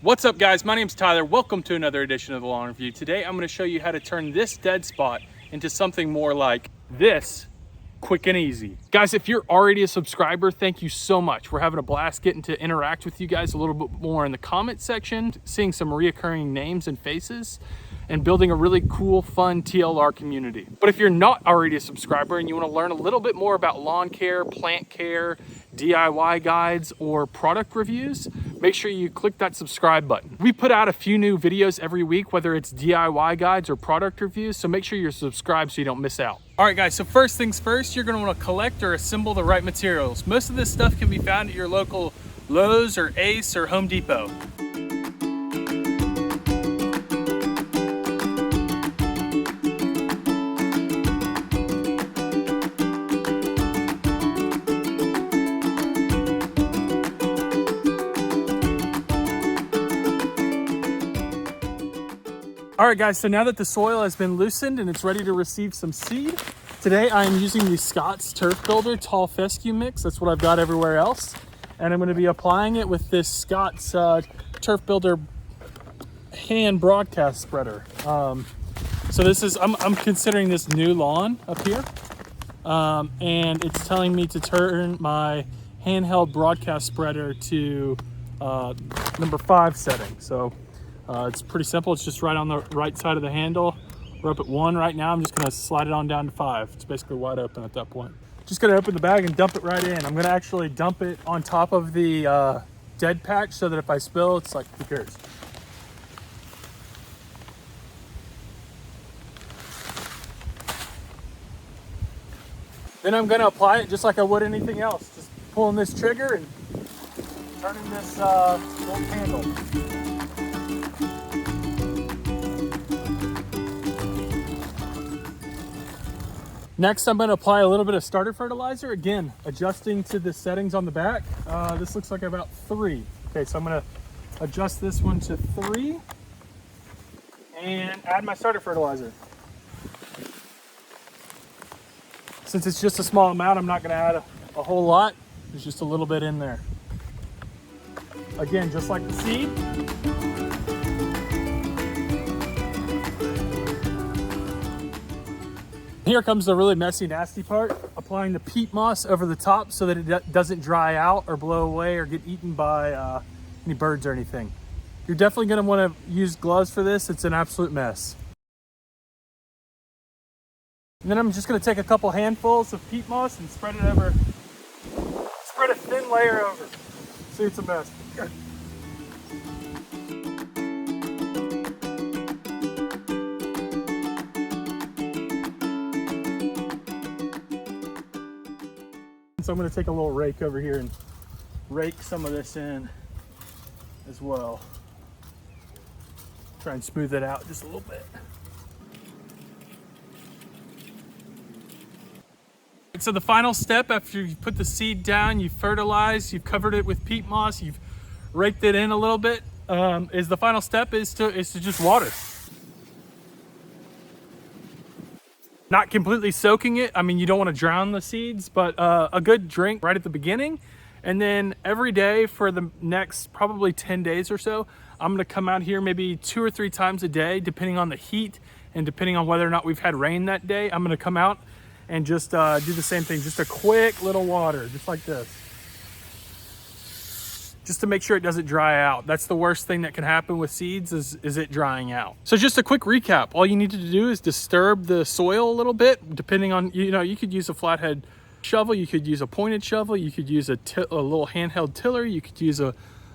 What's up guys, my name's Tyler. Welcome to another edition of the Lawn Review. Today I'm going to show you how to turn this dead spot into something more like this, quick and easy. Guys, if you're already a subscriber, thank you so much. We're having a blast getting to interact with you guys a little bit more in the comment section, seeing some reoccurring names and faces, and building a really cool, fun TLR community. But if you're not already a subscriber and you want to learn a little bit more about lawn care, plant care, DIY guides, or product reviews, make sure you click that subscribe button. We put out a few new videos every week, whether it's DIY guides or product reviews, so make sure you're subscribed so you don't miss out. All right guys, so first things first, you're gonna wanna collect or assemble the right materials. Most of this stuff can be found at your local Lowe's or Ace or Home Depot. All right guys, so now that the soil has been loosened and it's ready to receive some seed, today I am using the Scott's Turf Builder Tall Fescue Mix. That's what I've got everywhere else. And I'm gonna be applying it with this Scott's Turf Builder hand broadcast spreader. So this is, I'm considering this new lawn up here. And it's telling me to turn my handheld broadcast spreader to number 5 setting. So it's pretty simple. It's just right on the right side of the handle. We're up at 1 right now. I'm just gonna slide it on down to 5. It's basically wide open at that point. Just gonna open the bag and dump it right in. I'm gonna actually dump it on top of the dead patch so that if I spill, it's like, who cares? Then I'm gonna apply it just like I would anything else. Just pulling this trigger and turning this little handle. Next, I'm going to apply a little bit of starter fertilizer. Again, adjusting to the settings on the back. This looks like about 3. Okay, so I'm going to adjust this one to 3 and add my starter fertilizer. Since it's just a small amount, I'm not going to add a whole lot. There's just a little bit in there. Again, just like the seed. Here comes the really messy, nasty part, applying the peat moss over the top so that it doesn't dry out or blow away or get eaten by any birds or anything. You're definitely gonna wanna use gloves for this. It's an absolute mess. And then I'm just gonna take a couple handfuls of peat moss and spread it over, spread a thin layer over. See, it's a mess. Here. So I'm going to take a little rake over here and rake some of this in as well. Try and smooth it out just a little bit. So the final step after you put the seed down, you've fertilized, you've covered it with peat moss, you've raked it in a little bit, is the final step is to just water. Not completely soaking it. I mean, you don't want to drown the seeds, but a good drink right at the beginning. And then every day for the next probably 10 days or so, I'm going to come out here maybe 2 or 3 times a day, depending on the heat and depending on whether or not we've had rain that day. I'm going to come out and just do the same thing. Just a quick little water, just like this. Just to make sure it doesn't dry out. That's the worst thing that can happen with seeds is it drying out. So just a quick recap. All you need to do is disturb the soil a little bit, depending on, you could use a flathead shovel, you could use a pointed shovel, you could use a little handheld tiller, you could use a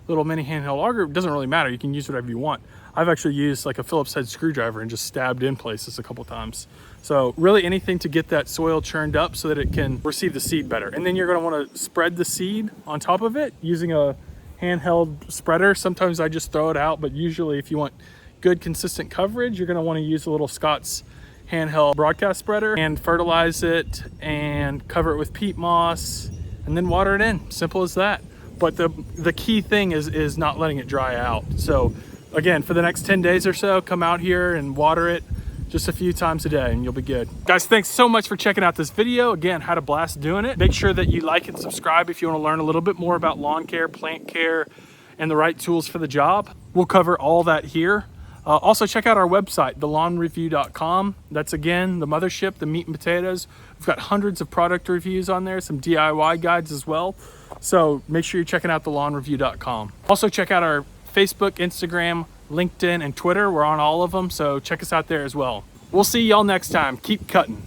little mini handheld auger. It doesn't really matter. You can use whatever you want. I've actually used like a Phillips head screwdriver and just stabbed in places a couple times. So really anything to get that soil churned up so that it can receive the seed better. And then you're gonna wanna spread the seed on top of it using a handheld spreader. Sometimes I just throw it out, but usually if you want good consistent coverage, you're gonna wanna use a little Scott's handheld broadcast spreader and fertilize it and cover it with peat moss and then water it in. Simple as that. But the key thing is not letting it dry out. So again, for the next 10 days or so, come out here and water it just a few times a day and you'll be good. Guys, thanks so much for checking out this video. Again, had a blast doing it. Make sure that you like and subscribe if you want to learn a little bit more about lawn care, plant care, and the right tools for the job. We'll cover all that here. Also check out our website, thelawnreview.com. That's again, the mothership, the meat and potatoes. We've got hundreds of product reviews on there, some DIY guides as well. So make sure you're checking out thelawnreview.com. Also check out our Facebook, Instagram, LinkedIn, and Twitter. We're on all of them, so check us out there as well. We'll see y'all next time. Keep cutting.